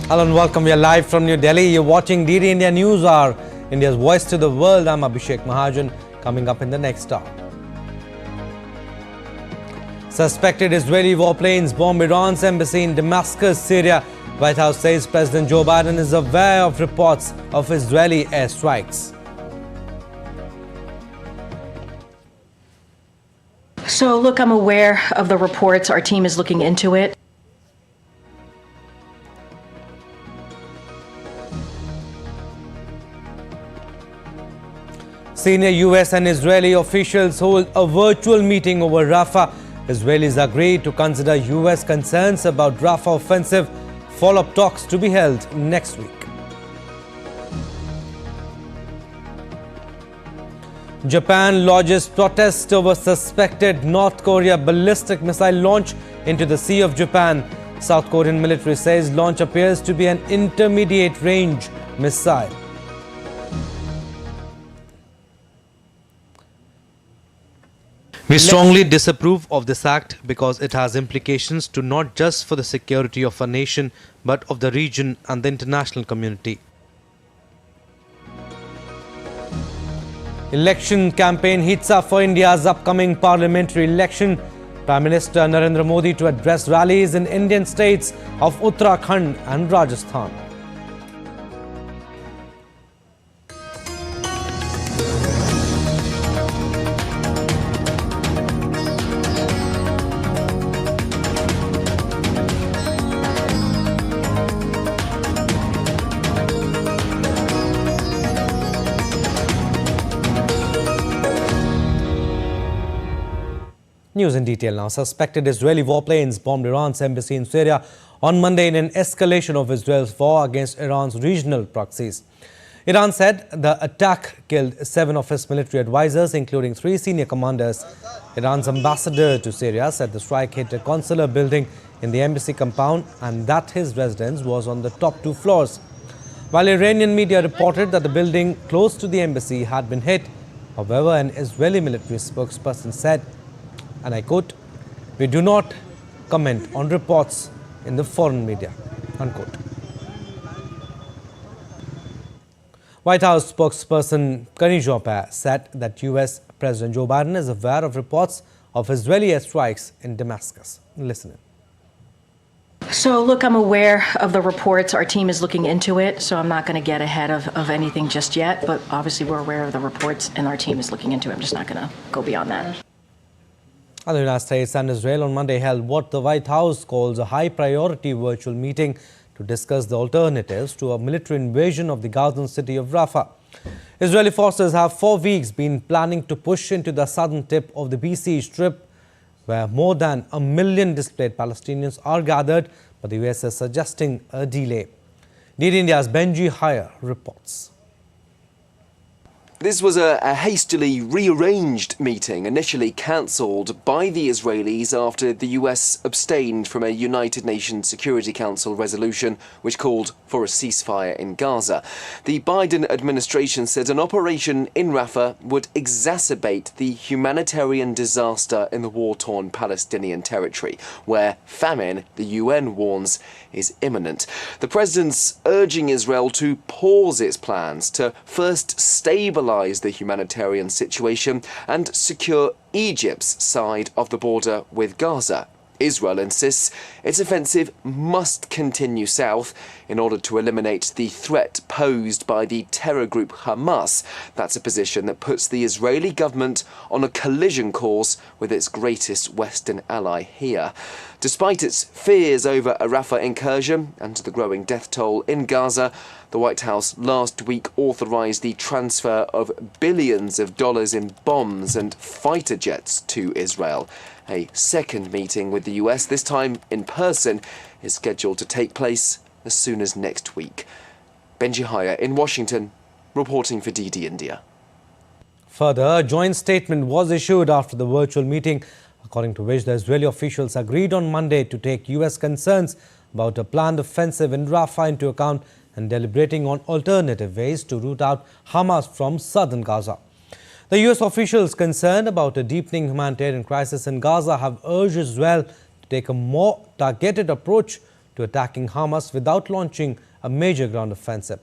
Hello and welcome. We are live from New Delhi. You're watching DD India News Hour, India's voice to the world. I'm Abhishek Mahajan. Coming up in the next hour. Suspected Israeli warplanes bomb Iran's embassy in Damascus, Syria. White House says President Joe Biden is aware of reports of Israeli airstrikes. So, look, I'm aware of the reports. Our team is looking into it. Senior US and Israeli officials hold a virtual meeting over Rafah. Israelis agreed to consider US concerns about Rafah offensive. Follow-up talks to be held next week. Japan lodges protest over suspected North Korea ballistic missile launch into the Sea of Japan. South Korean military says launch appears to be an intermediate range missile. We strongly disapprove of this act because it has implications to not just for the security of our nation but of the region and the international community. Election campaign heats up for India's upcoming parliamentary election. Prime Minister Narendra Modi to address rallies in Indian states of Uttarakhand and Rajasthan. News in detail now. Suspected Israeli warplanes bombed Iran's embassy in Syria on Monday in an escalation of Israel's war against Iran's regional proxies. Iran said the attack killed 7 of its military advisors, including 3 senior commanders. Iran's ambassador to Syria said the strike hit a consular building in the embassy compound and that his residence was on the top 2 floors. While Iranian media reported that the building close to the embassy had been hit, however, an Israeli military spokesperson said, and I quote, "We do not comment on reports in the foreign media," unquote. White House spokesperson Karine Jean-Pierre said that US President Joe Biden is aware of reports of Israeli airstrikes in Damascus. Listen in. So, look, I'm aware of the reports. Our team is looking into it, so I'm not going to get ahead of anything just yet. But obviously, we're aware of the reports, and our team is looking into it. I'm just not going to go beyond that. The United States and Israel on Monday held what the White House calls a high-priority virtual meeting to discuss the alternatives to a military invasion of the Gazan city of Rafah. Israeli forces have for weeks been planning to push into the southern tip of the besieged Strip, where more than 1 million displaced Palestinians are gathered, but the US is suggesting a delay. DD India's Benji Haya reports. This was a hastily rearranged meeting, initially cancelled by the Israelis after the US abstained from a United Nations Security Council resolution which called for a ceasefire in Gaza. The Biden administration said an operation in Rafah would exacerbate the humanitarian disaster in the war-torn Palestinian territory, where famine, the UN warns, is imminent. The president's urging Israel to pause its plans to first stabilize the humanitarian situation and secure Egypt's side of the border with Gaza. Israel insists its offensive must continue south in order to eliminate the threat posed by the terror group Hamas. That's a position that puts the Israeli government on a collision course with its greatest Western ally here. Despite its fears over a Rafah incursion and the growing death toll in Gaza, the White House last week authorized the transfer of billions of dollars in bombs and fighter jets to Israel. A second meeting with the US, this time in person, is scheduled to take place as soon as next week. Benji Haya in Washington, reporting for DD India. Further, a joint statement was issued after the virtual meeting, according to which the Israeli officials agreed on Monday to take US concerns about a planned offensive in Rafah into account and deliberating on alternative ways to root out Hamas from southern Gaza. The US officials concerned about a deepening humanitarian crisis in Gaza have urged Israel to take a more targeted approach to attacking Hamas without launching a major ground offensive.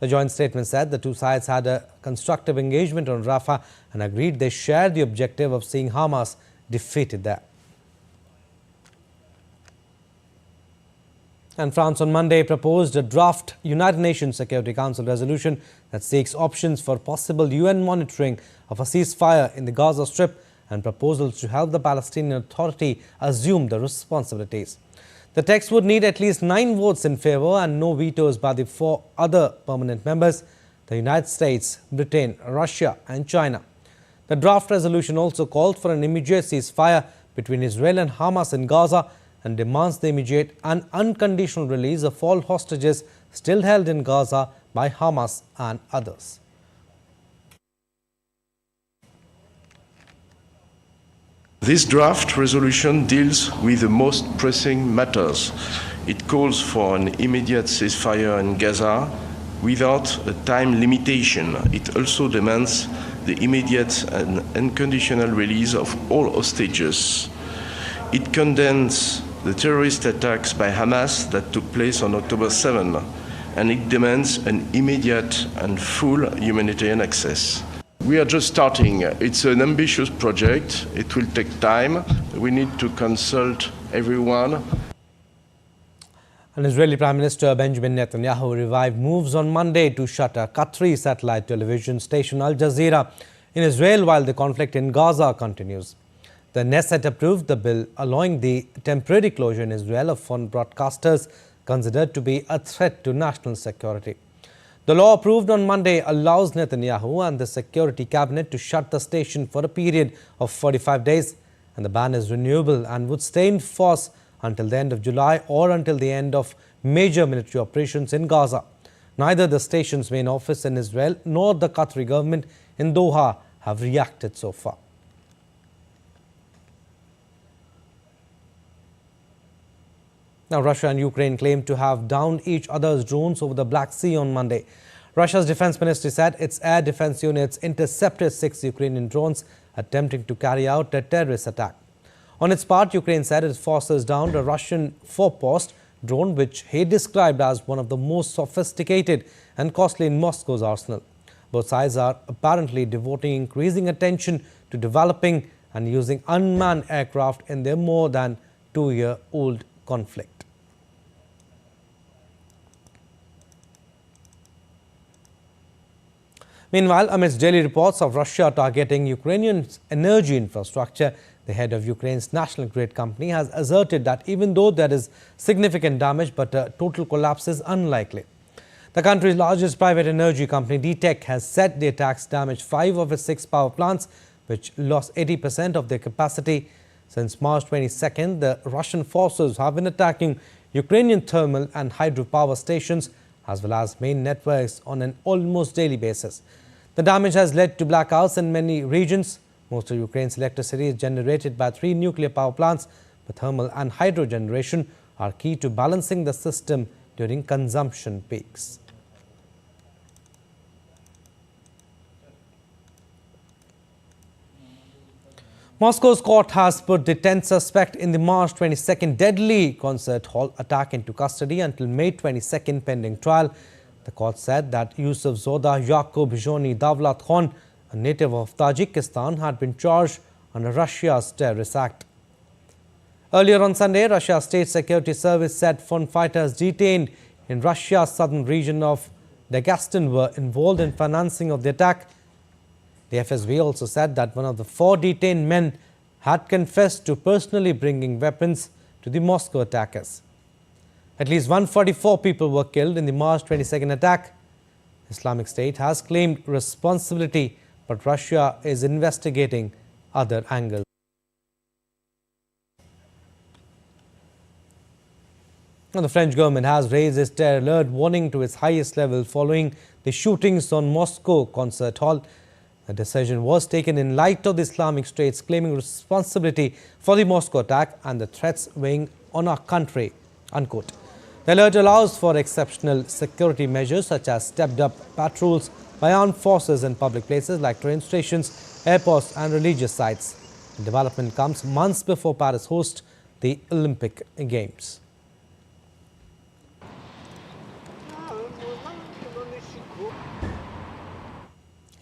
The joint statement said the two sides had a constructive engagement on Rafah and agreed they shared the objective of seeing Hamas defeated there. And France on Monday proposed a draft United Nations Security Council resolution that seeks options for possible UN monitoring of a ceasefire in the Gaza Strip and proposals to help the Palestinian Authority assume the responsibilities. The text would need at least 9 votes in favor and no vetoes by the 4 other permanent members, the United States, Britain, Russia and China. The draft resolution also called for an immediate ceasefire between Israel and Hamas in Gaza and demands the immediate and unconditional release of all hostages still held in Gaza by Hamas and others. This draft resolution deals with the most pressing matters. It calls for an immediate ceasefire in Gaza without a time limitation. It also demands the immediate and unconditional release of all hostages. It condemns the terrorist attacks by Hamas that took place on October 7, and it demands an immediate and full humanitarian access. We are just starting. It's an ambitious project. It will take time. We need to consult everyone. An Israeli Prime Minister Benjamin Netanyahu revived moves on Monday to shut a Qatari satellite television station Al Jazeera in Israel while the conflict in Gaza continues. The Knesset approved the bill allowing the temporary closure in Israel of foreign broadcasters considered to be a threat to national security. The law approved on Monday allows Netanyahu and the Security Cabinet to shut the station for a period of 45 days, and the ban is renewable and would stay in force until the end of July or until the end of major military operations in Gaza. Neither the station's main office in Israel nor the Qatari government in Doha have reacted so far. Now, Russia and Ukraine claim to have downed each other's drones over the Black Sea on Monday. Russia's defense ministry said its air defense units intercepted 6 Ukrainian drones attempting to carry out a terrorist attack. On its part, Ukraine said its forces downed a Russian four-post drone, which he described as one of the most sophisticated and costly in Moscow's arsenal. Both sides are apparently devoting increasing attention to developing and using unmanned aircraft in their more than 2-year-old conflict. Meanwhile, amidst daily reports of Russia targeting Ukrainian energy infrastructure, the head of Ukraine's national grid company has asserted that even though there is significant damage, but a total collapse is unlikely. The country's largest private energy company, DTEK, has said the attacks damaged 5 of its 6 power plants, which lost 80% of their capacity. Since March 22nd, the Russian forces have been attacking Ukrainian thermal and hydropower stations, as well as main networks on an almost daily basis. The damage has led to blackouts in many regions. Most of Ukraine's electricity is generated by 3 nuclear power plants, but thermal and hydro generation are key to balancing the system during consumption peaks. Moscow's court has put the 10th suspect in the March 22nd deadly concert hall attack into custody until May 22nd pending trial. The court said that Yusuf Zoda Yaqub Joni Davlat Khan, a native of Tajikistan, had been charged under Russia's terrorist act. Earlier on Sunday, Russia's State Security Service said foreign fighters detained in Russia's southern region of Dagestan were involved in financing of the attack. The FSB also said that one of the 4 detained men had confessed to personally bringing weapons to the Moscow attackers. At least 144 people were killed in the March 22nd attack. Islamic State has claimed responsibility, but Russia is investigating other angles. Now, the French government has raised its terror alert warning to its highest level following the shootings on Moscow concert hall. The decision was taken in light of the Islamic State's claiming responsibility for the Moscow attack and the threats weighing on our country, unquote. The alert allows for exceptional security measures such as stepped-up patrols by armed forces in public places like train stations, airports and religious sites. The development comes months before Paris hosts the Olympic Games.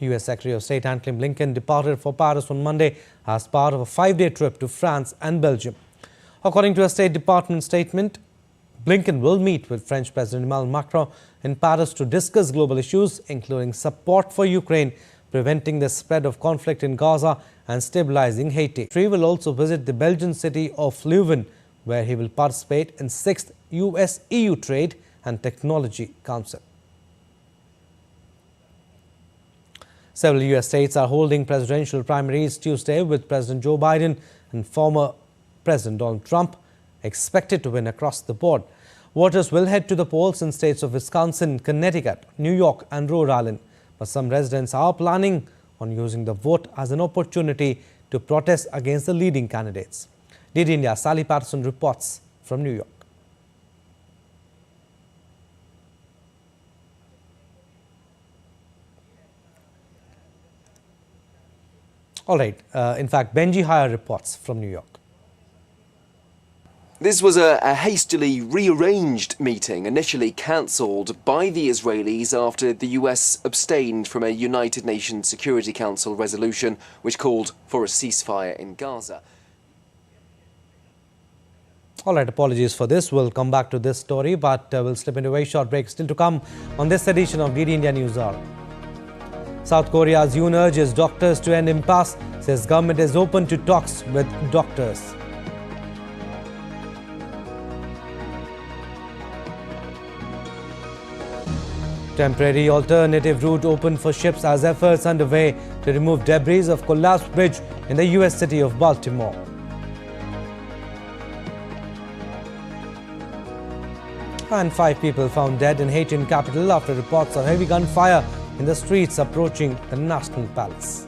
U.S. Secretary of State Antony Blinken departed for Paris on Monday as part of a 5-day trip to France and Belgium. According to a State Department statement, Blinken will meet with French President Emmanuel Macron in Paris to discuss global issues, including support for Ukraine, preventing the spread of conflict in Gaza and stabilizing Haiti. He will also visit the Belgian city of Leuven, where he will participate in 6th US-EU Trade and Technology Council. Several U.S. states are holding presidential primaries Tuesday, with President Joe Biden and former President Donald Trump expected to win across the board. Voters will head to the polls in states of Wisconsin, Connecticut, New York and Rhode Island. But some residents are planning on using the vote as an opportunity to protest against the leading candidates. DD India's Sally Patterson reports from New York. All right. In fact, Benji Hire reports from New York. This was a hastily rearranged meeting, initially cancelled by the Israelis after the US abstained from a United Nations Security Council resolution which called for a ceasefire in Gaza. All right, apologies for this. We'll come back to this story, but we'll slip into a very short break. Still to come on this edition of DD India News Hour. South Korea's Yoon urges doctors to end impasse, says government is open to talks with doctors. Temporary alternative route opened for ships as efforts underway to remove debris of collapsed bridge in the US city of Baltimore. And 5 people found dead in Haitian capital after reports of heavy gunfire in the streets approaching the National Palace.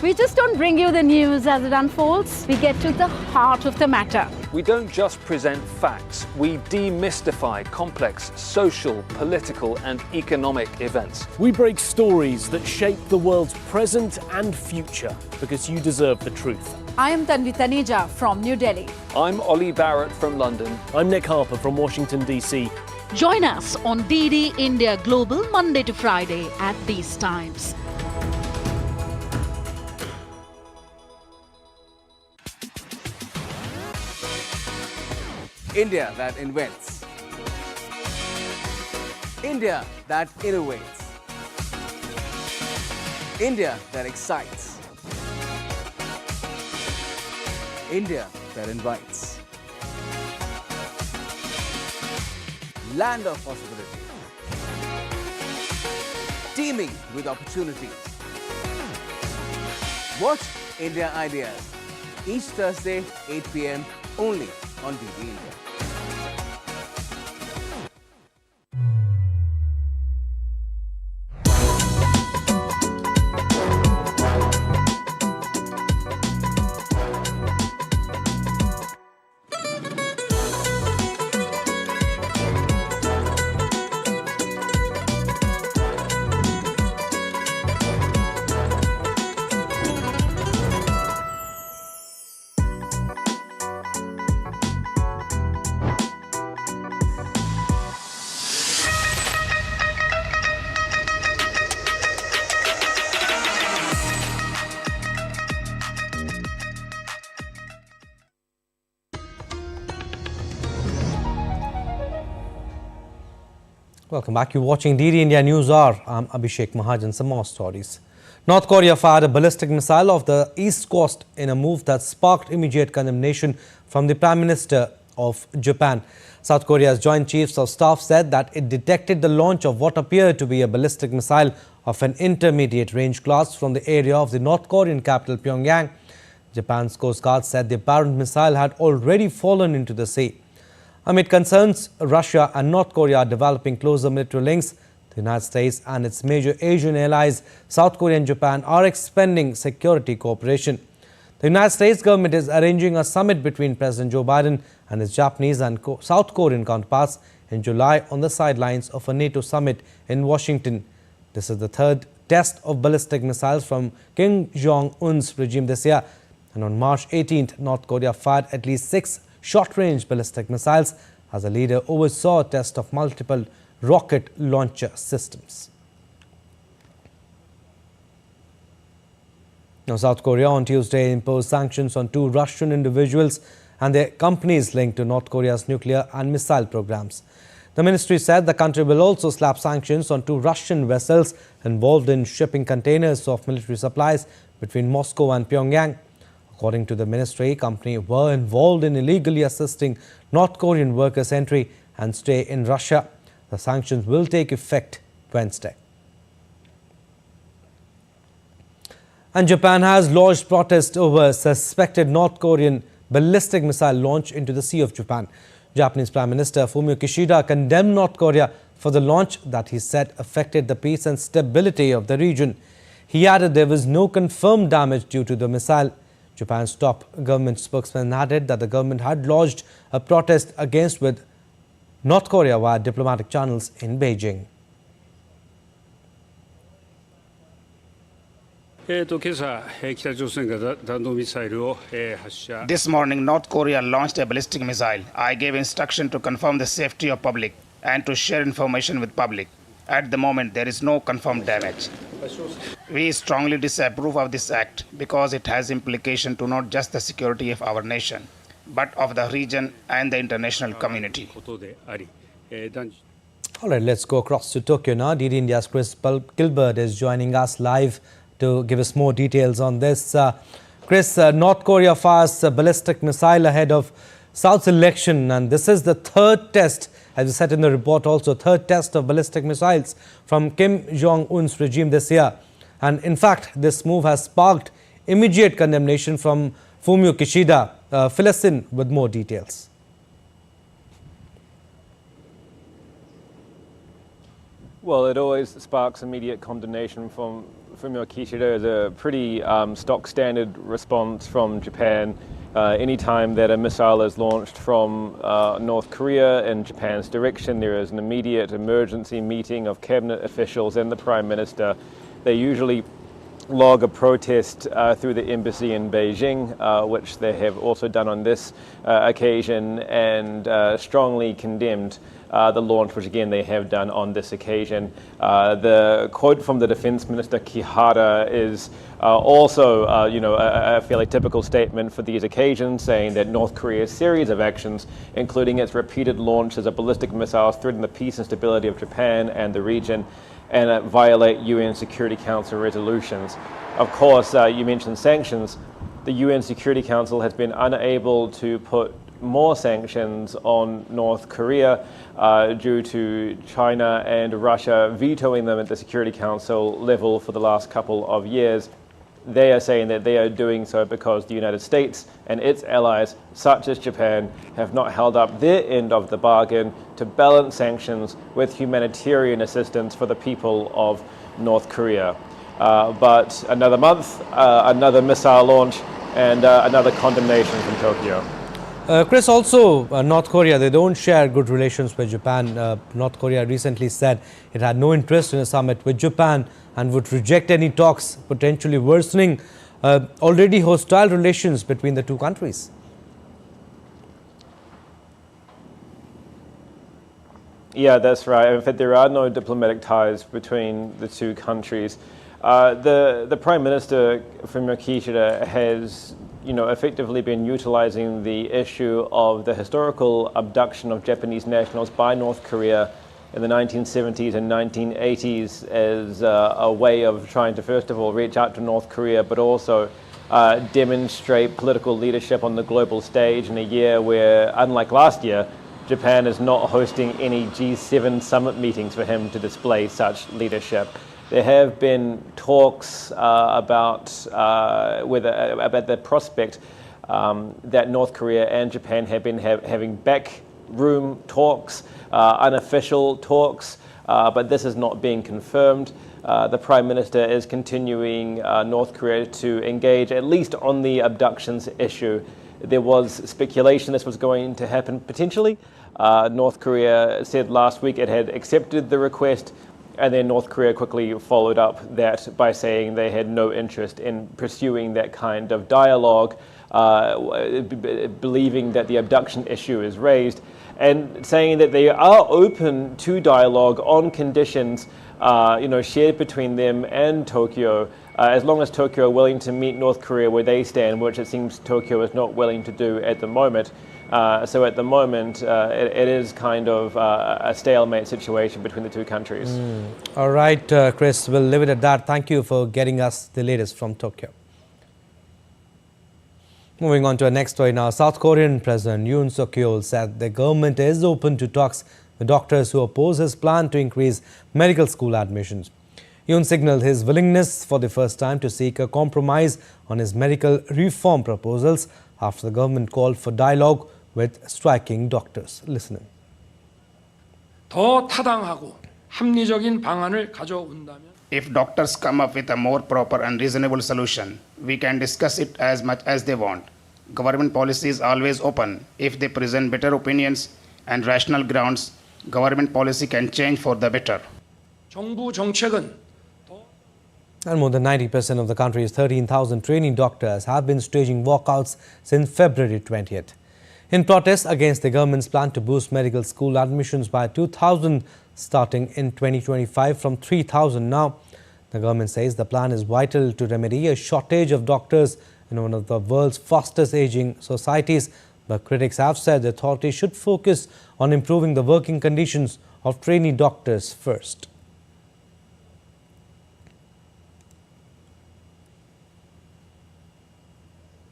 We just don't bring you the news as it unfolds. We get to the heart of the matter. We don't just present facts, we demystify complex social, political and economic events. We break stories that shape the world's present and future because you deserve the truth. I am Tanvi Taneja from New Delhi. I'm Ollie Barrett from London. I'm Nick Harper from Washington, D.C. Join us on DD India Global Monday to Friday at these times. India that invents. India that innovates. India that excites. India that invites. Land of possibilities. Teeming with opportunities. Watch India Ideas each Thursday, 8 p.m. only on DD India. Welcome back. You're watching DD India News Hour. I'm Abhishek Mahajan. Some more stories. North Korea fired a ballistic missile off the east coast in a move that sparked immediate condemnation from the Prime Minister of Japan. South Korea's Joint Chiefs of Staff said that it detected the launch of what appeared to be a ballistic missile of an intermediate range class from the area of the North Korean capital Pyongyang. Japan's Coast Guard said the apparent missile had already fallen into the sea. Amid concerns, Russia and North Korea are developing closer military links. The United States and its major Asian allies, South Korea and Japan, are expanding security cooperation. The United States government is arranging a summit between President Joe Biden and his Japanese and South Korean counterparts in July on the sidelines of a NATO summit in Washington. This is the third test of ballistic missiles from Kim Jong-un's regime this year. And on March 18th, North Korea fired at least 6 short-range ballistic missiles as the leader oversaw a test of multiple rocket launcher systems. Now, South Korea on Tuesday imposed sanctions on 2 Russian individuals and their companies linked to North Korea's nuclear and missile programs. The ministry said the country will also slap sanctions on 2 Russian vessels involved in shipping containers of military supplies between Moscow and Pyongyang. According to the ministry, companies were involved in illegally assisting North Korean workers' entry and stay in Russia. The sanctions will take effect Wednesday. And Japan has lodged protest over suspected North Korean ballistic missile launch into the Sea of Japan. Japanese Prime Minister Fumio Kishida condemned North Korea for the launch that he said affected the peace and stability of the region. He added there was no confirmed damage due to the missile. Japan's top government spokesman added that the government had lodged a protest against with North Korea via diplomatic channels in Beijing. This morning, North Korea launched a ballistic missile. I gave instruction to confirm the safety of public and to share information with public. At the moment, there is no confirmed damage. We strongly disapprove of this act because it has implication to not just the security of our nation, but of the region and the international community. All right, let's go across to Tokyo now. DD India's Chris Gilbert is joining us live to give us more details on this. Chris, North Korea fires a ballistic missile ahead of South's election, and this is the 3rd test, as we said in the report also, 3rd test of ballistic missiles from Kim Jong-un's regime this year. And in fact, this move has sparked immediate condemnation from Fumio Kishida. Fill us in with more details. Well, it always sparks immediate condemnation from Fumio Kishida. Is a pretty stock standard response from Japan. Anytime that a missile is launched from North Korea in Japan's direction, there is an immediate emergency meeting of cabinet officials and the Prime Minister. They usually log a protest through the embassy in Beijing, which they have also done on this occasion, and strongly condemned the launch, which again they have done on this occasion. The quote from the Defense Minister Kihara is also, a fairly typical statement for these occasions, saying that North Korea's series of actions, including its repeated launches of ballistic missiles, threaten the peace and stability of Japan and the region, and violate UN Security Council resolutions. Of course, you mentioned sanctions. The UN Security Council has been unable to put more sanctions on North Korea due to China and Russia vetoing them at the Security Council level for the last couple of years. They are saying that they are doing so because the United States and its allies, such as Japan, have not held up their end of the bargain to balance sanctions with humanitarian assistance for the people of North Korea. But another month, another missile launch, and another condemnation from Tokyo. Chris, also North Korea, they don't share good relations with Japan. North Korea recently said it had no interest in a summit with Japan and would reject any talks, potentially worsening already hostile relations between the two countries. Yeah, that's right. In fact, there are no diplomatic ties between the two countries. The Prime Minister, Fumio Kishida, has effectively been utilizing the issue of the historical abduction of Japanese nationals by North Korea in the 1970s and 1980s as a way of trying to, first of all, reach out to North Korea, but also demonstrate political leadership on the global stage in a year where, unlike last year, Japan is not hosting any G7 summit meetings for him to display such leadership. There have been talks about the prospect that North Korea and Japan have been having backroom talks, unofficial talks, but this is not being confirmed. The Prime Minister is continuing North Korea to engage at least on the abductions issue. There was speculation this was going to happen potentially. North Korea said last week it had accepted the request And then North Korea quickly followed up that by saying they had no interest in pursuing that kind of dialogue, believing that the abduction issue is raised, and saying that they are open to dialogue on conditions shared between them and Tokyo, as long as Tokyo are willing to meet North Korea where they stand, which it seems Tokyo is not willing to do at the moment. So at the moment, it is kind of a stalemate situation between the two countries. All right, Chris, we'll leave it at that. Thank you for getting us the latest from Tokyo. Moving on to our next story now. South Korean President Yoon Suk-yeol said the government is open to talks with doctors who oppose his plan to increase medical school admissions. Yoon signaled his willingness for the first time to seek a compromise on his medical reform proposals after the government called for dialogue with striking doctors. Listen in. 더 타당하고 합리적인 방안을 가져온다면 If doctors come up with a more proper and reasonable solution, we can discuss it as much as they want. Government policy is always open. If they present better opinions and rational grounds, government policy can change for the better. 정부 정책은 And more than 90% of the country's 13,000 training doctors have been staging walkouts since February 20th. In protest against the government's plan to boost medical school admissions by 2,000 starting in 2025 from 3,000 now. The government says the plan is vital to remedy a shortage of doctors in one of the world's fastest aging societies. But critics have said the authorities should focus on improving the working conditions of trainee doctors first.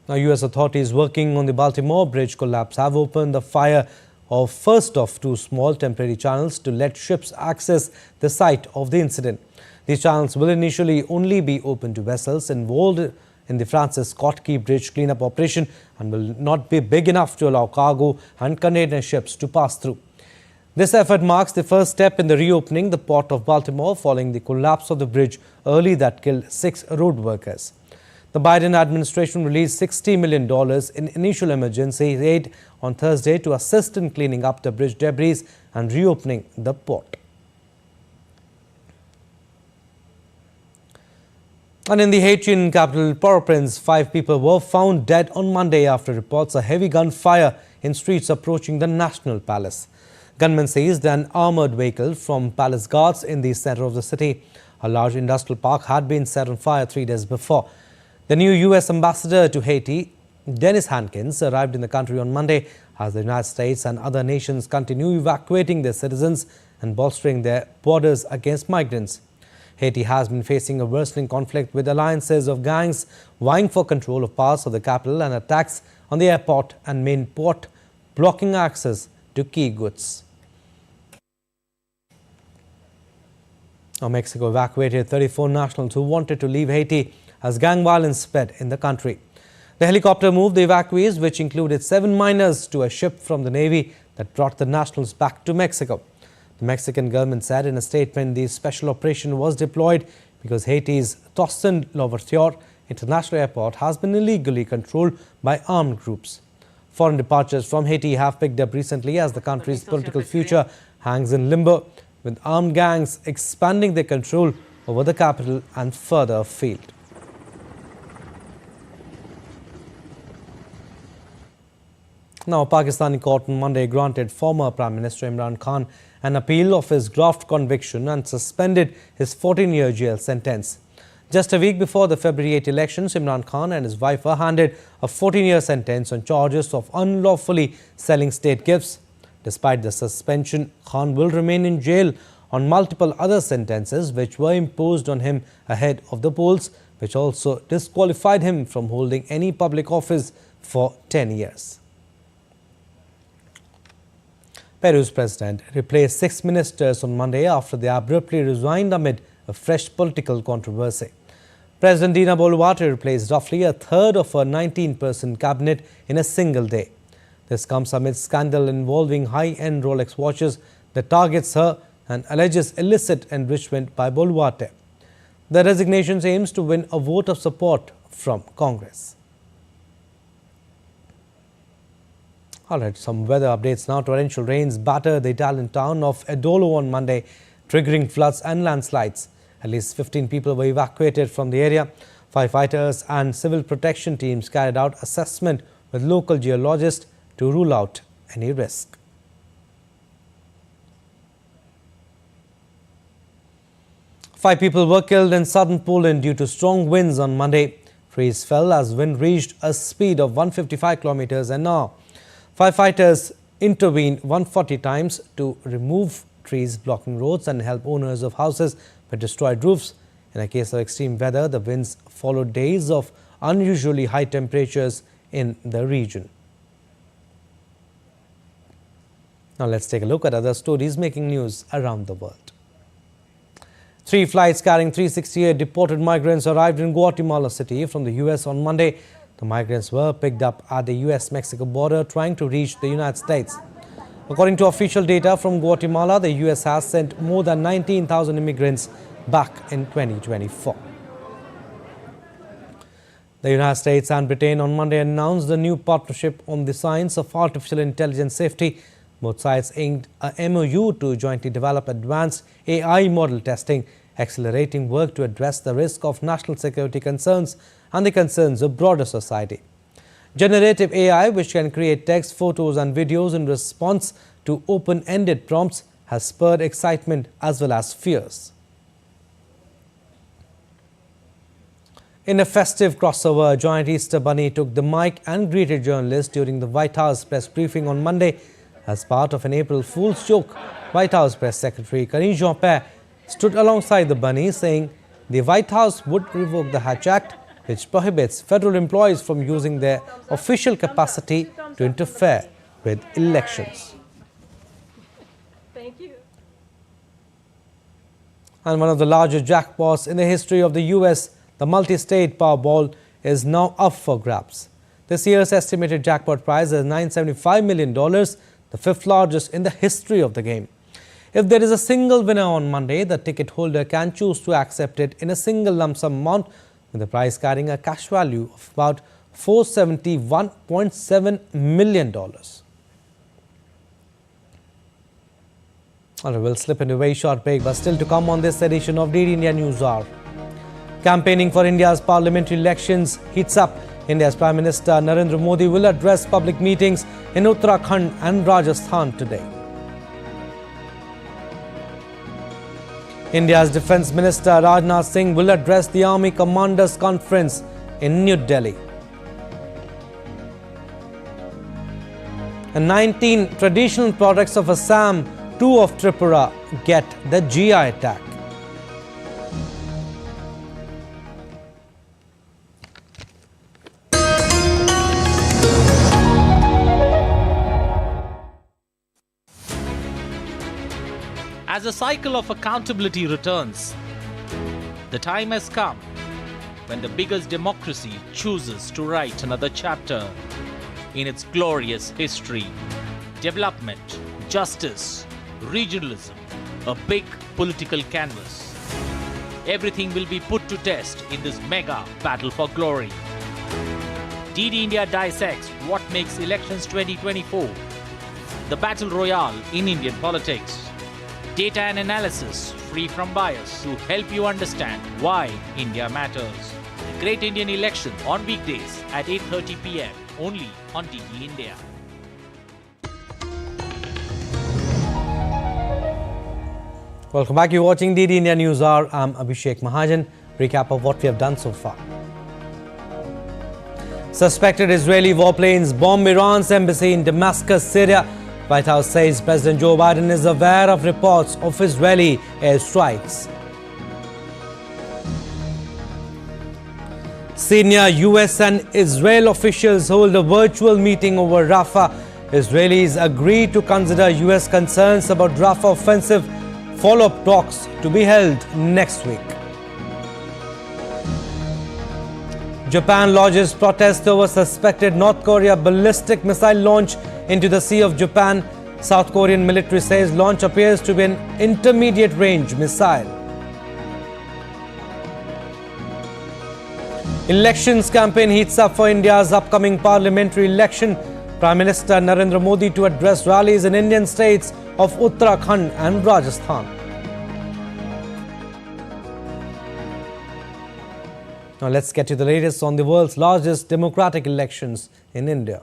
Now, U.S. authorities working on the Baltimore bridge collapse have opened the fire of first of two small temporary channels to let ships access the site of the incident. These channels will initially only be open to vessels involved in the Francis Scott Key Bridge cleanup operation and will not be big enough to allow cargo and container ships to pass through. This effort marks the first step in the reopening the port of Baltimore following the collapse of the bridge early that killed 6 road workers. The Biden administration released $60 million in initial emergency aid on Thursday to assist in cleaning up the bridge debris and reopening the port. And in the Haitian capital Port-au-Prince, 5 people were found dead on Monday after reports of heavy gunfire in streets approaching the National Palace. Gunmen seized an armored vehicle from palace guards in the center of the city. A large industrial park had been set on fire 3 days before. The new U.S. ambassador to Haiti, Dennis Hankins, arrived in the country on Monday as the United States and other nations continue evacuating their citizens and bolstering their borders against migrants. Haiti has been facing a worsening conflict with alliances of gangs vying for control of parts of the capital and attacks on the airport and main port, blocking access to key goods. Now, Mexico evacuated 34 nationals who wanted to leave Haiti as gang violence spread in the country. The helicopter moved the evacuees, which included 7 miners, to a ship from the Navy that brought the nationals back to Mexico. The Mexican government said in a statement the special operation was deployed because Haiti's Toussaint Louverture International Airport has been illegally controlled by armed groups. Foreign departures from Haiti have picked up recently as the country's political future hangs in limbo, with armed gangs expanding their control over the capital and further afield. Now, a Pakistani court on Monday granted former Prime Minister Imran Khan an appeal of his graft conviction and suspended his 14-year jail sentence. Just a week before the February 8 elections, Imran Khan and his wife were handed a 14-year sentence on charges of unlawfully selling state gifts. Despite the suspension, Khan will remain in jail on multiple other sentences which were imposed on him ahead of the polls, which also disqualified him from holding any public office for 10 years. Peru's president replaced 6 ministers on Monday after they abruptly resigned amid a fresh political controversy. President Dina Boluarte replaced roughly a third of her 19-person cabinet in a single day. This comes amid scandal involving high-end Rolex watches that targets her and alleges illicit enrichment by Boluarte. The resignation aims to win a vote of support from Congress. All right, some weather updates now. Torrential rains battered the Italian town of Edolo on Monday. triggering floods and landslides. At least 15 people were evacuated from the area. Firefighters and civil protection teams carried out assessment with local geologists to rule out any risk. Five people were killed in southern Poland due to strong winds on Monday. Trees fell as wind reached a speed of 155 kilometers an hour. Firefighters intervened 140 times to remove trees blocking roads and help owners of houses with destroyed roofs. In a case of extreme weather, the winds followed days of unusually high temperatures in the region. Now let's take a look at other stories making news around the world. 3 flights carrying 368 deported migrants arrived in Guatemala City from the US on Monday. The migrants were picked up at the US-Mexico border trying to reach the United States. According to official data from Guatemala, the US has sent more than 19,000 immigrants back in 2024. The United States and Britain on Monday announced a new partnership on the science of artificial intelligence safety. Both sides inked a MOU to jointly develop advanced AI model testing, accelerating work to address the risk of national security concerns and the concerns of broader society. Generative AI, which can create text, photos and videos in response to open-ended prompts, has spurred excitement as well as fears. In a festive crossover, a giant Easter bunny took the mic and greeted journalists during the White House press briefing on Monday. As part of an April Fool's joke, White House Press Secretary Karine Jean-Pierre stood alongside the bunny, saying the White House would revoke the Hatch Act, which prohibits federal employees from using their official capacity to interfere with elections. Thank you. And one of the largest jackpots in the history of the US, the multi-state Powerball, is now up for grabs. This year's estimated jackpot prize is $975 million, the fifth largest in the history of the game. If there is a single winner on Monday, the ticket holder can choose to accept it in a single lump sum amount, with the prize carrying a cash value of about $471.7 million. Alright, we'll slip into a very short break, but still to come on this edition of DD India News Hour. Campaigning for India's parliamentary elections heats up. India's Prime Minister Narendra Modi will address public meetings in Uttarakhand and Rajasthan today. India's Defence Minister Rajnath Singh will address the Army Commanders Conference in New Delhi. And 19 traditional products of Assam, 2 of Tripura get the GI tag. As the cycle of accountability returns, the time has come when the biggest democracy chooses to write another chapter in its glorious history. Development, justice, regionalism, a big political canvas. Everything will be put to test in this mega battle for glory. DD India dissects what makes elections 2024 the battle royale in Indian politics. Data and analysis free from bias to help you understand why India matters. The Great Indian Election on weekdays at 8:30 p.m. only on DD India. Welcome back. You're watching DD India News Hour. I'm Abhishek Mahajan. Recap of what we have done so far. Suspected Israeli warplanes bomb Iran's embassy in Damascus, Syria. White House says President Joe Biden is aware of reports of Israeli airstrikes. Senior US and Israel officials hold a virtual meeting over Rafah. Israelis agree to consider US concerns about Rafah offensive. Follow-up talks to be held next week. Japan lodges protest over suspected North Korea ballistic missile launch into the Sea of Japan. South Korean military says launch appears to be an intermediate range missile. Elections campaign heats up for India's upcoming parliamentary election. Prime Minister Narendra Modi to address rallies in Indian states of Uttarakhand and Rajasthan. Now let's get to the latest on the world's largest democratic elections in India.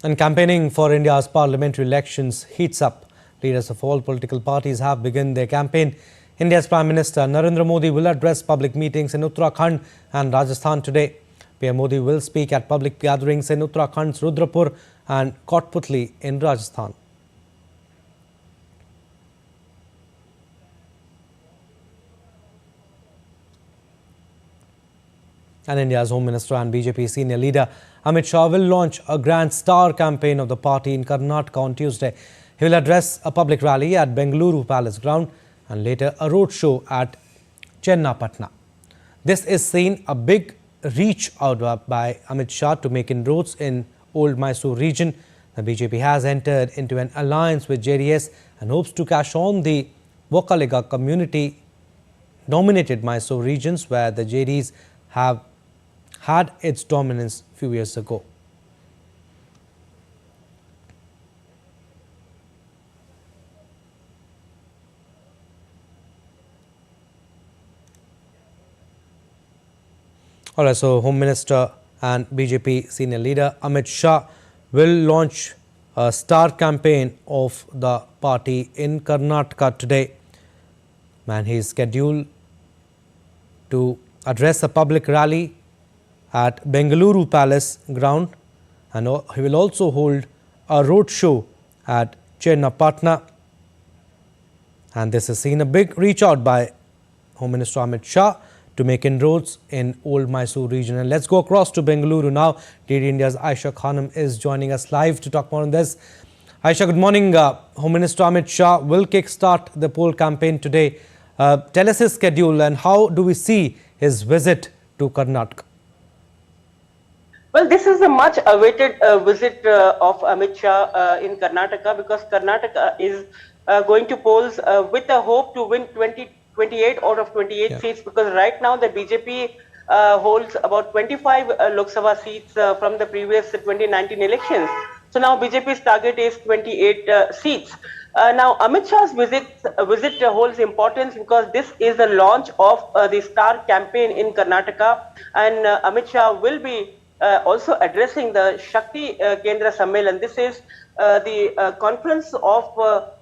And campaigning for India's parliamentary elections heats up. Leaders of all political parties have begun their campaign. India's Prime Minister Narendra Modi will address public meetings in Uttarakhand and Rajasthan today. PM Modi will speak at public gatherings in Uttarakhand's Rudrapur and Kotputli in Rajasthan. And India's Home Minister and BJP senior leader Amit Shah will launch a grand star campaign of the party in Karnataka on Tuesday. He will address a public rally at Bengaluru Palace Ground and later a roadshow at Chennapatna. This is seen a big reach out by Amit Shah to make inroads in Old Mysore region. The BJP has entered into an alliance with JDS and hopes to cash on the Vokkaliga community dominated Mysore regions where the JDS have had its dominance a few years ago. Alright, so Home Minister and BJP senior leader Amit Shah will launch a star campaign of the party in Karnataka today. And he is scheduled to address a public rally at Bengaluru Palace Ground, and he will also hold a roadshow at Chennapatna. And this has seen a big reach out by Home Minister Amit Shah to make inroads in Old Mysore region. And let's go across to Bengaluru now. DD India's Aisha Khanum is joining us live to talk more on this. Aisha, good morning. Home Minister Amit Shah will kickstart the poll campaign today. Tell us his schedule and how do we see his visit to Karnataka? Well, this is a much awaited visit of Amit Shah in Karnataka, because Karnataka is going to polls with a hope to win 28 out of 28 seats, because right now the BJP holds about 25 Lok Sabha seats from the previous 2019 elections. So now BJP's target is 28 seats. Now Amit Shah's visit holds importance because this is the launch of the star campaign in Karnataka, and Amit Shah will be also addressing the Shakti Kendra Sammelan. This is the conference of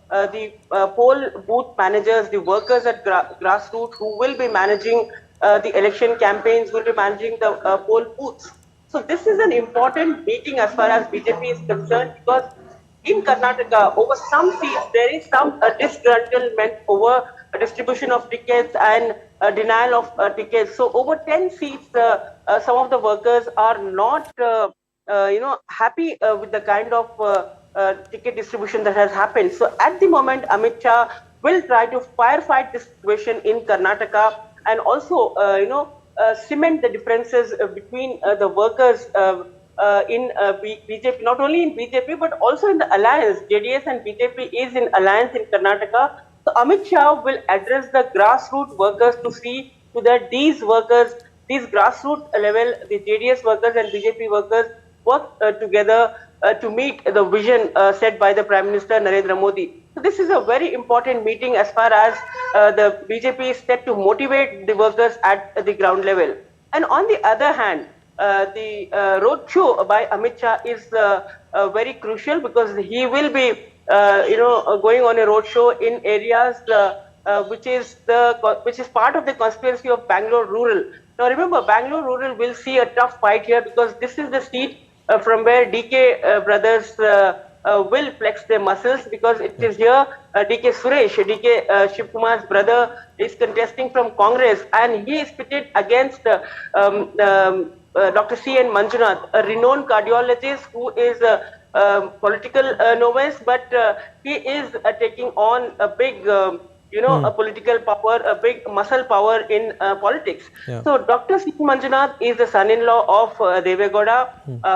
the poll booth managers, the workers at grassroots who will be managing the election campaigns, will be managing the poll booths. So this is an important meeting as far as BJP is concerned, because in Karnataka, over some seats, there is some disgruntlement over a distribution of tickets and denial of tickets. So over 10 seats, some of the workers are not, happy with the kind of ticket distribution that has happened. So at the moment, Amit Shah will try to firefight this situation in Karnataka and also, cement the differences between the workers in BJP, not only in BJP but also in the alliance. JDS and BJP is in alliance in Karnataka. So Amit Shah will address the grassroots workers to see to that these workers, these grassroots level, the JDS workers and BJP workers work together to meet the vision set by the Prime Minister Narendra Modi. So this is a very important meeting as far as the BJP is set to motivate the workers at the ground level. And on the other hand, the roadshow by Amit Shah is very crucial, because he will be, going on a roadshow in areas which is part of the conspiracy of Bangalore Rural. Now remember, Bangalore Rural will see a tough fight here, because this is the seat from where DK brothers will flex their muscles, because it is here DK Suresh, DK Shiv Kumar's brother, is contesting from Congress, and he is pitted against Dr. C.N. Manjunath, a renowned cardiologist who is a political novice, but he is taking on a big, a political power, a big muscle power in politics. Yeah. So Dr. C. Manjunath is the son-in-law of Devegowda,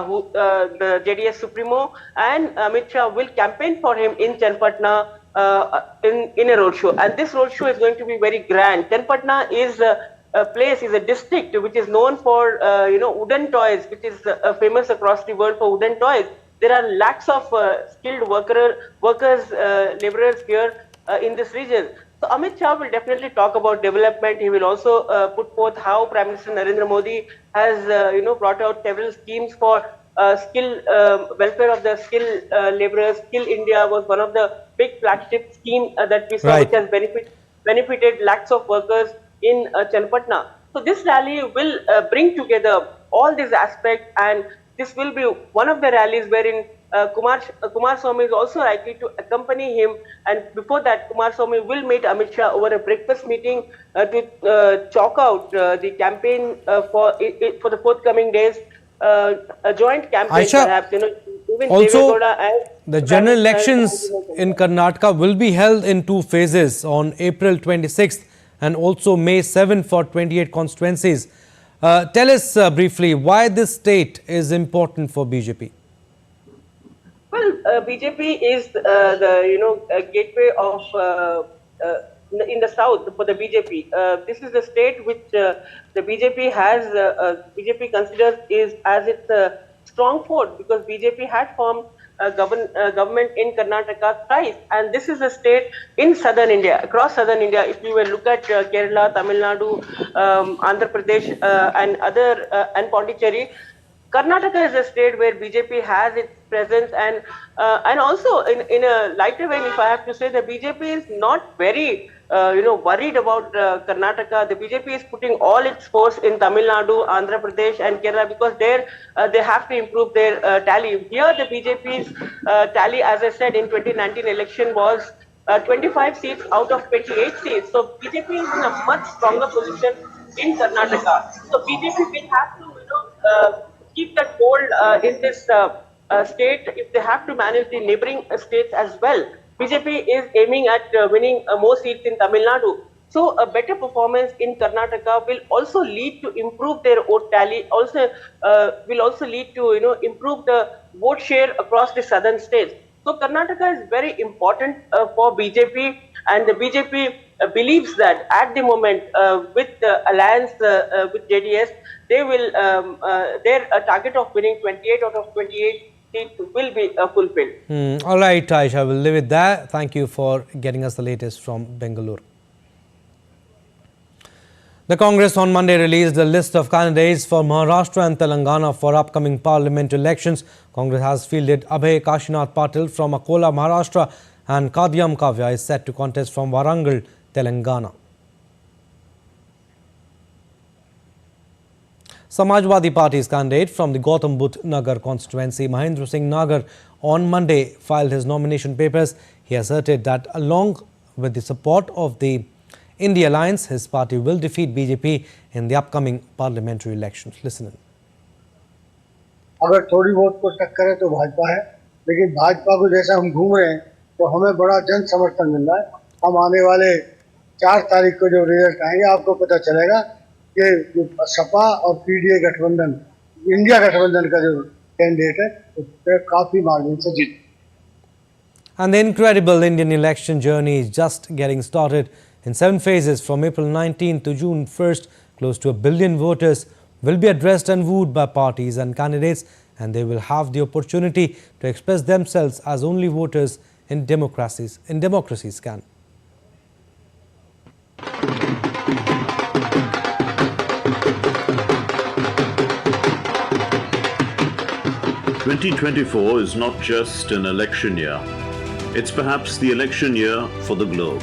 who the JDS Supremo, and Amit Shah will campaign for him in Chennapatna in a roadshow. And this roadshow is going to be very grand. Chennapatna is place, is a district which is known for wooden toys, which is famous across the world for wooden toys. There are lakhs of skilled workers, laborers here in this region. So Amit Shah will definitely talk about development. He will also put forth how Prime Minister Narendra Modi has brought out several schemes for welfare of the skilled laborers. Skill India was one of the big flagship schemes that we saw, which has benefited lakhs of workers in Chenapatna. So this rally will bring together all these aspects, and this will be one of the rallies wherein Kumaraswamy is also likely to accompany him, and before that Kumaraswamy will meet Amit Shah over a breakfast meeting to chalk out the campaign for the forthcoming days, a joint campaign perhaps. Also, the general elections in Karnataka will be held in 2 phases on April 26th and also May 7 for 28 constituencies. Tell us briefly why this state is important for BJP. Well, BJP is the gateway of in the south for the BJP. This is the state which the BJP has. BJP considers is as its strong fort, because BJP had formed government in Karnataka thrice, and this is a state in southern India, across southern India. If you will look at Kerala, Tamil Nadu, Andhra Pradesh, and Pondicherry, Karnataka is a state where BJP has its presence, and also in a lighter vein, if I have to say, the BJP is not very worried about Karnataka. The BJP is putting all its force in Tamil Nadu, Andhra Pradesh and Kerala, because there they have to improve their tally. Here the BJP's tally, as I said, in 2019 election was 25 seats out of 28 seats. So BJP is in a much stronger position in Karnataka. So BJP will have to keep that hold in this state if they have to manage the neighboring states as well. BJP is aiming at winning more seats in Tamil Nadu. So a better performance in Karnataka will also lead to improve their vote tally, also will also lead to improve the vote share across the southern states. So Karnataka is very important for BJP, and the BJP believes that at the moment with the alliance with JDS, they will their target of winning 28 out of 28 seats will be fulfilled. All right, Aisha, we'll leave it there. Thank you for getting us the latest from Bengaluru. The Congress on Monday released a list of candidates for Maharashtra and Telangana for upcoming parliament elections. Congress has fielded Abhay Kashinath Patil from Akola, Maharashtra, and Kadiyam Kavya is set to contest from Warangal, Telangana. Samajwadi Party's candidate from the Gautam Budh Nagar constituency, Mahendra Singh Nagar, on Monday filed his nomination papers. He asserted that along with the support of the India Alliance, his party will defeat BJP in the upcoming parliamentary elections. Listen in. अगर थोड़ी बहुत को टक्कर है तो भाजपा है, लेकिन भाजपा को जैसा हम घूम रहे हैं तो हमें बड़ा जन समर्थन मिल रहा है. हम आने वाले 4 तारीख को जो रिजल्ट आएंगे आपको पता चलेगा कि जो सपा और पीडीए गठबंधन, इंडिया गठबंधन का जो कैंडिडेट है उससे काफी मार्जिन से जीत. And the incredible Indian election journey is just getting started. In 7 phases from April 19 to June 1st, close to 1 billion voters will be addressed and wooed by parties and candidates, and they will have the opportunity to express themselves as only voters in democracies can. "2024 is not just an election year. It's perhaps the election year for the globe.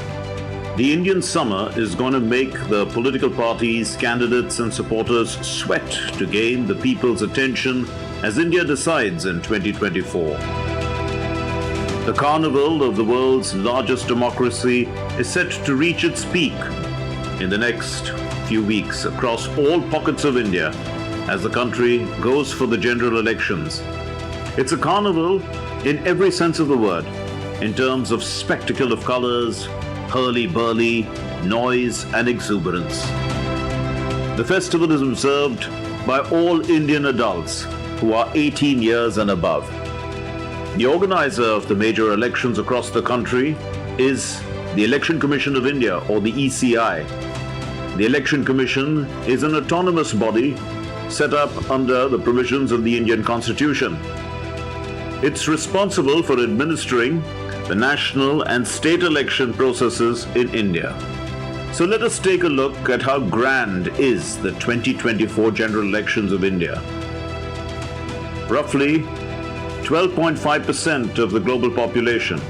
The Indian summer is going to make the political parties, candidates and supporters sweat to gain the people's attention as India decides in 2024. The carnival of the world's largest democracy is set to reach its peak in the next few weeks across all pockets of India as the country goes for the general elections. It's a carnival in every sense of the word, in terms of spectacle of colors, hurly-burly, noise and exuberance. The festival is observed by all Indian adults who are 18 years and above. The organizer of the major elections across the country is the Election Commission of India, or the ECI. The Election Commission is an autonomous body set up under the provisions of the Indian Constitution. It's responsible for administering the national and state election processes in India. So let us take a look at how grand is the 2024 general elections of India. Roughly 12.5% of the global population,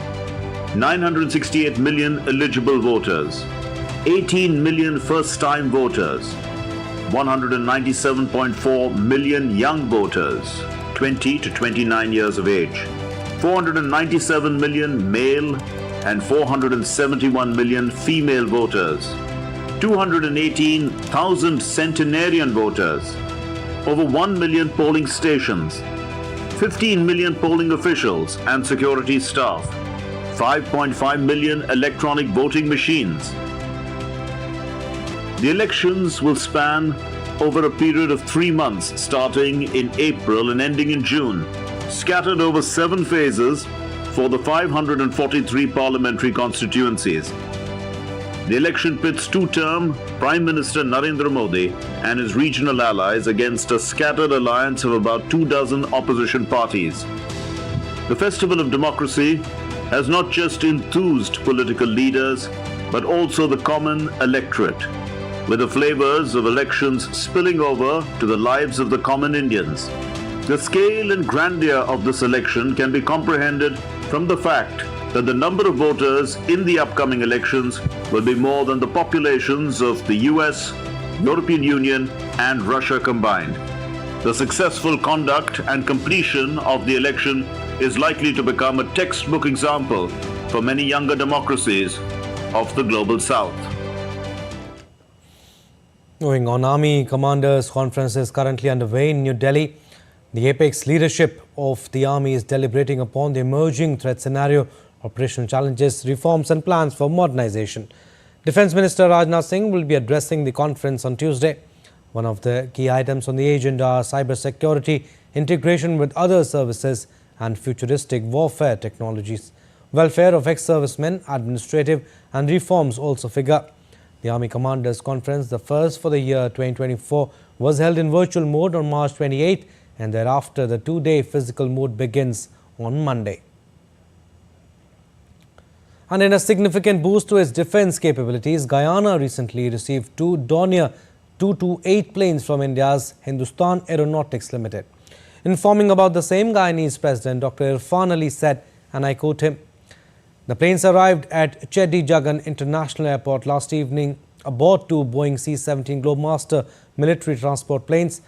968 million eligible voters, 18 million first-time voters, 197.4 million young voters, 20 to 29 years of age, 497 million male and 471 million female voters, 218,000 centenarian voters, over 1 million polling stations, 15 million polling officials and security staff, 5.5 million electronic voting machines. The elections will span over a period of 3 months starting in April and ending in June, scattered over 7 phases for the 543 parliamentary constituencies. The election pits two-term Prime Minister Narendra Modi and his regional allies against a scattered alliance of about 24 opposition parties. The Festival of Democracy has not just enthused political leaders, but also the common electorate, with the flavors of elections spilling over to the lives of the common Indians. The scale and grandeur of this election can be comprehended from the fact that the number of voters in the upcoming elections will be more than the populations of the US, European Union and Russia combined. The successful conduct and completion of the election is likely to become a textbook example for many younger democracies of the global south. Moving on, Army Commanders Conference is currently underway in New Delhi. The apex leadership of the Army is deliberating upon the emerging threat scenario, operational challenges, reforms and plans for modernization. Defence Minister Rajnath Singh will be addressing the conference on Tuesday. One of the key items on the agenda are cyber security, integration with other services and futuristic warfare technologies. Welfare of ex-servicemen, administrative and reforms also figure. The Army Commanders Conference, the first for the year 2024, was held in virtual mode on March 28 and thereafter the 2-day physical mode begins on Monday. And in a significant boost to its defence capabilities, Guyana recently received 2 Dornier 228 planes from India's Hindustan Aeronautics Limited. Informing about the same, Guyanese President Dr. Irfan Ali said, and I quote him, "The planes arrived at Cheddi Jagan International Airport last evening aboard 2 Boeing C-17 Globemaster military transport planes.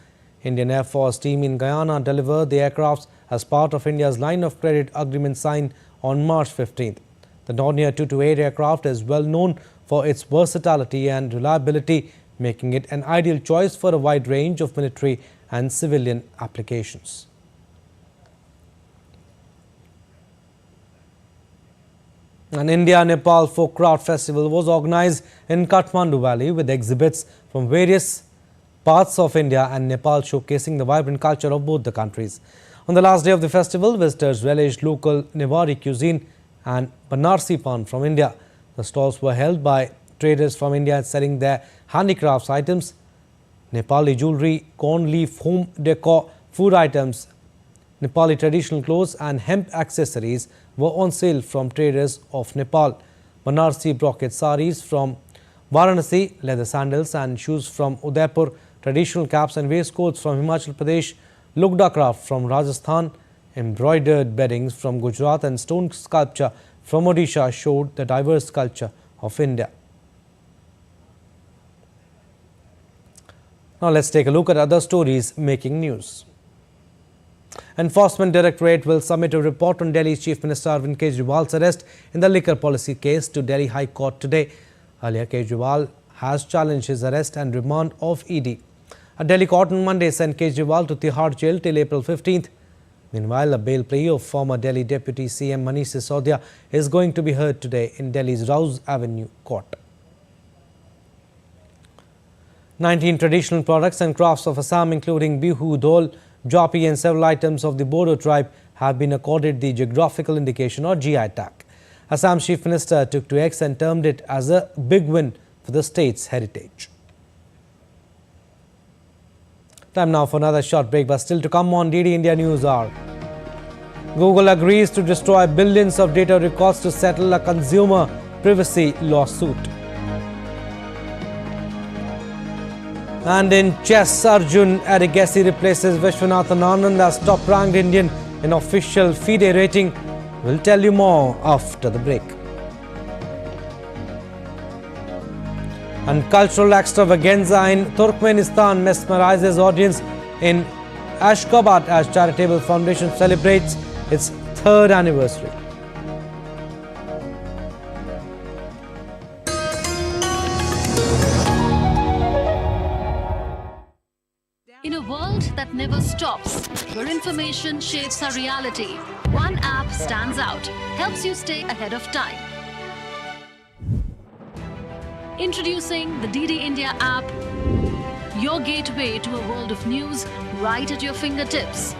Indian Air Force team in Guyana delivered the aircrafts as part of India's line of credit agreement signed on March 15th. The Dornier 228 aircraft is well known for its versatility and reliability, making it an ideal choice for a wide range of military and civilian applications." An India-Nepal Folk Craft Festival was organized in Kathmandu Valley with exhibits from various parts of India and Nepal showcasing the vibrant culture of both the countries. On the last day of the festival, visitors relished local Newari cuisine and Banarsi pan from India. The stalls were held by traders from India selling their handicrafts items, Nepali jewelry, corn leaf home decor, food items, Nepali traditional clothes and hemp accessories were on sale from traders of Nepal. Banarsi brocade saris from Varanasi, leather sandals and shoes from Udaipur, traditional caps and waistcoats from Himachal Pradesh, Lugda craft from Rajasthan, embroidered beddings from Gujarat and stone sculpture from Odisha showed the diverse culture of India. Now let's take a look at other stories making news. Enforcement Directorate will submit a report on Delhi's Chief Minister Arvind Kejriwal's arrest in the liquor policy case to Delhi High Court today. Earlier, Kejriwal has challenged his arrest and remand of ED. A Delhi court on Monday sent Kejriwal to Tihar jail till April 15th. Meanwhile, a bail plea of former Delhi Deputy CM Manish Sisodia is going to be heard today in Delhi's Rouse Avenue Court. 19 traditional products and crafts of Assam, including Bihu, Dhol, Jopi and several items of the Bodo tribe have been accorded the geographical indication or GI tag. Assam's Chief Minister took to X and termed it as a big win for the state's heritage. Time now for another short break, but still to come on DD India News Hour. Google agrees to destroy billions of data records to settle a consumer privacy lawsuit. And in chess, Arjun Adigesi replaces Vishwanathan Anand as top-ranked Indian in official FIDE rating. We'll tell you more after the break. And cultural extravaganza in Turkmenistan mesmerizes audience in Ashgabat as Charitable Foundation celebrates its 3rd anniversary. In a world that never stops, where information shapes our reality, one app stands out, helps you stay ahead of time. Introducing the DD India app, your gateway to a world of news right at your fingertips.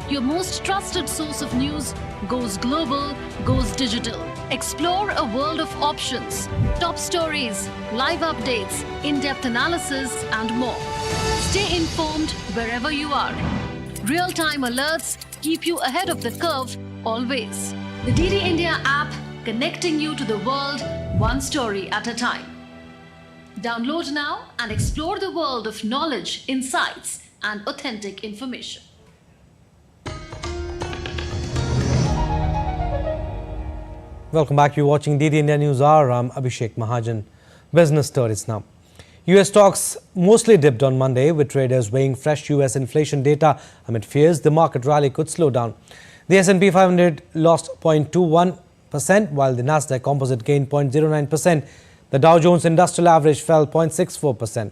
Your most trusted source of news goes global, goes digital. Explore a world of options, top stories, live updates, in-depth analysis, and more. Stay informed wherever you are. Real-time alerts keep you ahead of the curve always. The DD India app, connecting you to the world, one story at a time. Download now and explore the world of knowledge, insights, and authentic information. Welcome back. You're watching DD India News Hour. I'm Abhishek Mahajan. Business stories now. US stocks mostly dipped on Monday, with traders weighing fresh US inflation data amid fears the market rally could slow down. The S&P 500 lost 0.21%, while the Nasdaq Composite gained 0.09%. The Dow Jones Industrial Average fell 0.64%.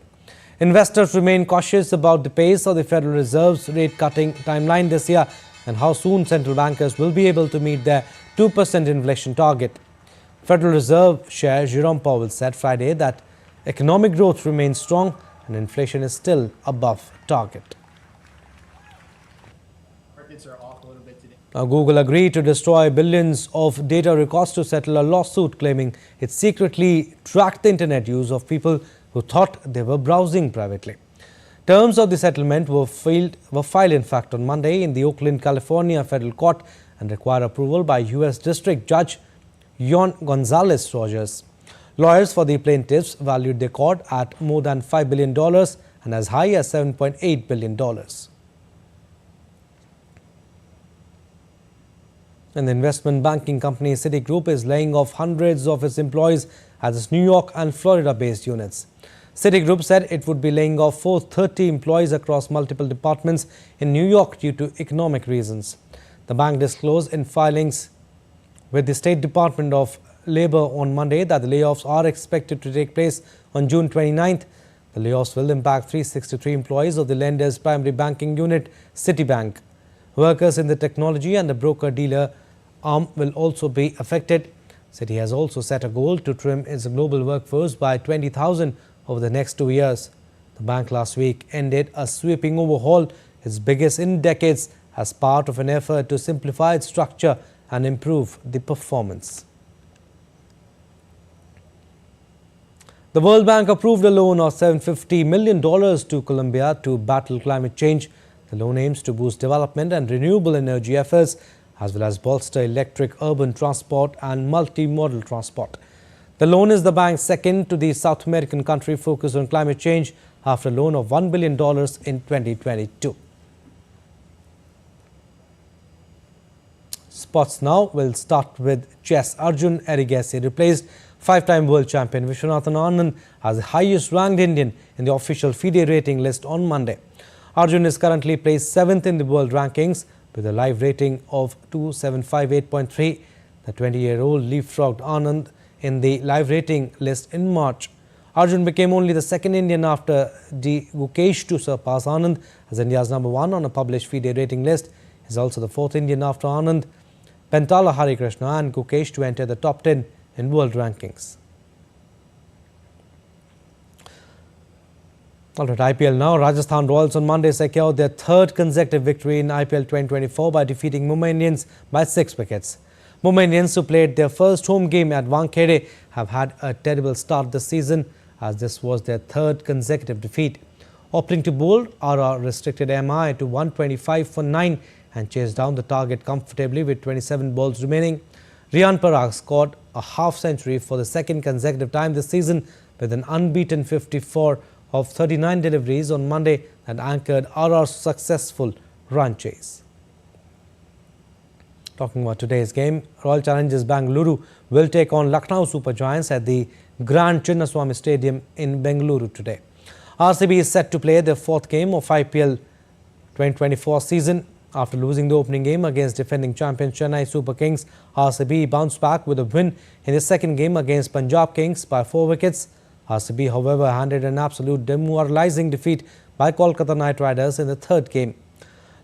Investors remain cautious about the pace of the Federal Reserve's rate-cutting timeline this year and how soon central bankers will be able to meet their 2% inflation target. Federal Reserve Chair Jerome Powell said Friday that economic growth remains strong and inflation is still above target. Markets are off a little bit today. Now, Google agreed to destroy billions of data records to settle a lawsuit claiming it secretly tracked the internet use of people who thought they were browsing privately. Terms of the settlement were filed in fact on Monday in the Oakland, California federal court and require approval by U.S. District Judge Yon Gonzalez Rogers. Lawyers for the plaintiffs valued the court at more than $5 billion and as high as $7.8 billion. And the investment banking company Citigroup is laying off hundreds of its employees at its New York and Florida-based units. Citigroup said it would be laying off 430 employees across multiple departments in New York due to economic reasons. The bank disclosed in filings with the State Department of Labor on Monday that the layoffs are expected to take place on June 29th. The layoffs will impact 363 employees of the lender's primary banking unit, Citibank. Workers in the technology and the broker-dealer arm will also be affected. Citi has also set a goal to trim its global workforce by 20,000 over the next 2 years. The bank last week ended a sweeping overhaul, its biggest in decades, as part of an effort to simplify its structure and improve the performance. The World Bank approved a loan of $750 million to Colombia to battle climate change. The loan aims to boost development and renewable energy efforts, as well as bolster electric urban transport and multimodal transport. The loan is the bank's second to the South American country focused on climate change after a loan of $1 billion in 2022. Sports now. We'll start with chess. Arjun Adigesi replaced five-time world champion Vishwanathan Anand as the highest-ranked Indian in the official FIDE rating list on Monday. Arjun is currently placed 7th in the world rankings with a live rating of 2758.3. The 20-year-old leapfrogged Anand in the live rating list in March. Arjun became only the second Indian after D. Gukesh to surpass Anand as India's #1 on a published FIDE rating list. He is also the fourth Indian after Anand, Pentala Harikrishna and Gukesh to enter the top 10 in world rankings. All right, IPL now. Rajasthan Royals on Monday secured their third consecutive victory in IPL 2024 by defeating Mumbai Indians by 6 wickets. Mumbai Indians, who played their first home game at Wankhede, have had a terrible start this season as this was their third consecutive defeat. Opening to bowl, RR restricted MI to 125 for 9 and chased down the target comfortably with 27 balls remaining. Riyan Parag scored a half-century for the second consecutive time this season with an unbeaten 54 of 39 deliveries on Monday that anchored RR's successful run chase. Talking about today's game, Royal Challengers Bengaluru will take on Lucknow Super Giants at the Grand Chinnaswamy Stadium in Bengaluru today. RCB is set to play their fourth game of IPL 2024 season. After losing the opening game against defending champion Chennai Super Kings, RCB bounced back with a win in the second game against Punjab Kings by 4 wickets. RCB, however, handed an absolute demoralizing defeat by Kolkata Knight Riders in the third game.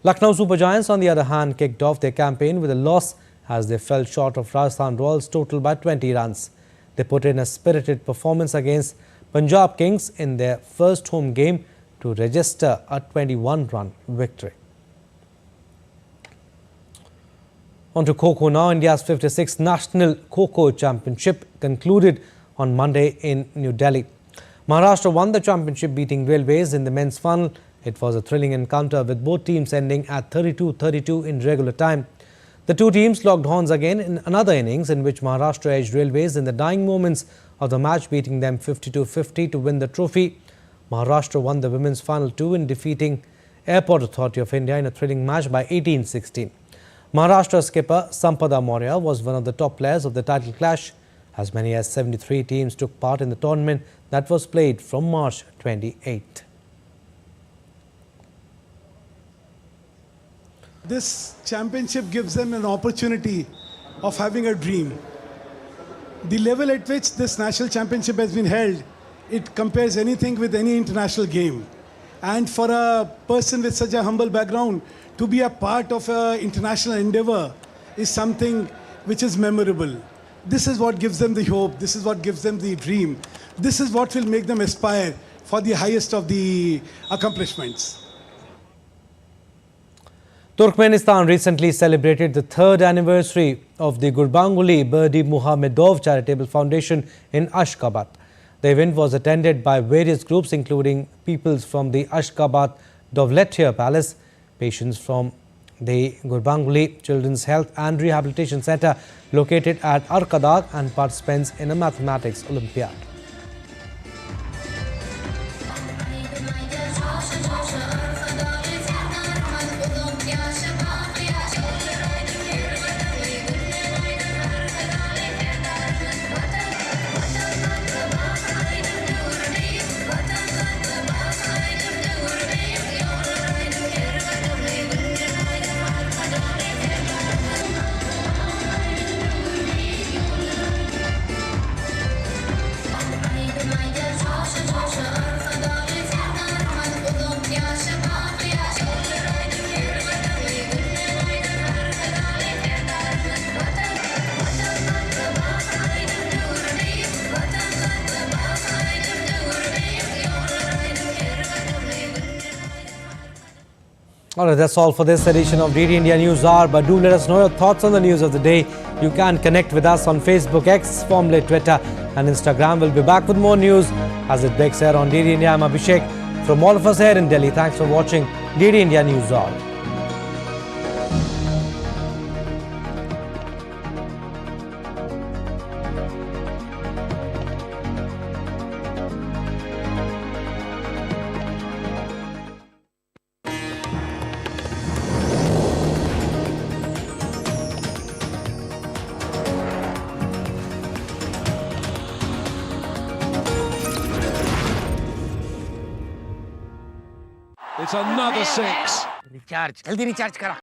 Lucknow Super Giants, on the other hand, kicked off their campaign with a loss as they fell short of Rajasthan Royals' total by 20 runs. They put in a spirited performance against Punjab Kings in their first home game to register a 21-run victory. On to Kho-Kho now. India's 56th National Kho-Kho Championship concluded on Monday in New Delhi. Maharashtra won the championship, beating Railways in the men's final. It was a thrilling encounter with both teams ending at 32-32 in regular time. The two teams locked horns again in another innings in which Maharashtra edged Railways in the dying moments of the match, beating them 52-50 to win the trophy. Maharashtra won the women's final too in defeating Airport Authority of India in a thrilling match by 18-16. Maharashtra skipper Sampada Maurya was one of the top players of the title clash. As many as 73 teams took part in the tournament that was played from March 28. This championship gives them an opportunity of having a dream. The level at which this national championship has been held, it compares anything with any international game. And for a person with such a humble background, to be a part of an international endeavor is something which is memorable. This is what gives them the hope. This is what gives them the dream. This is what will make them aspire for the highest of the accomplishments. Turkmenistan recently celebrated the third anniversary of the Gurbanguly Berdi Muhammedov Charitable Foundation in Ashgabat. The event was attended by various groups including peoples from the Ashgabat Dovletiya Palace, patients from the Gurbanguly Children's Health and Rehabilitation Center located at Arkadag, and participants in a mathematics Olympiad. Alright, that's all for this edition of DD India News Hour. But do let us know your thoughts on the news of the day. You can connect with us on Facebook, X, formerly Twitter and Instagram. We'll be back with more news as it breaks here on DD India. I'm Abhishek. From all of us here in Delhi, thanks for watching DD India News Hour. It's another 6. Recharge. Jaldi recharge kara.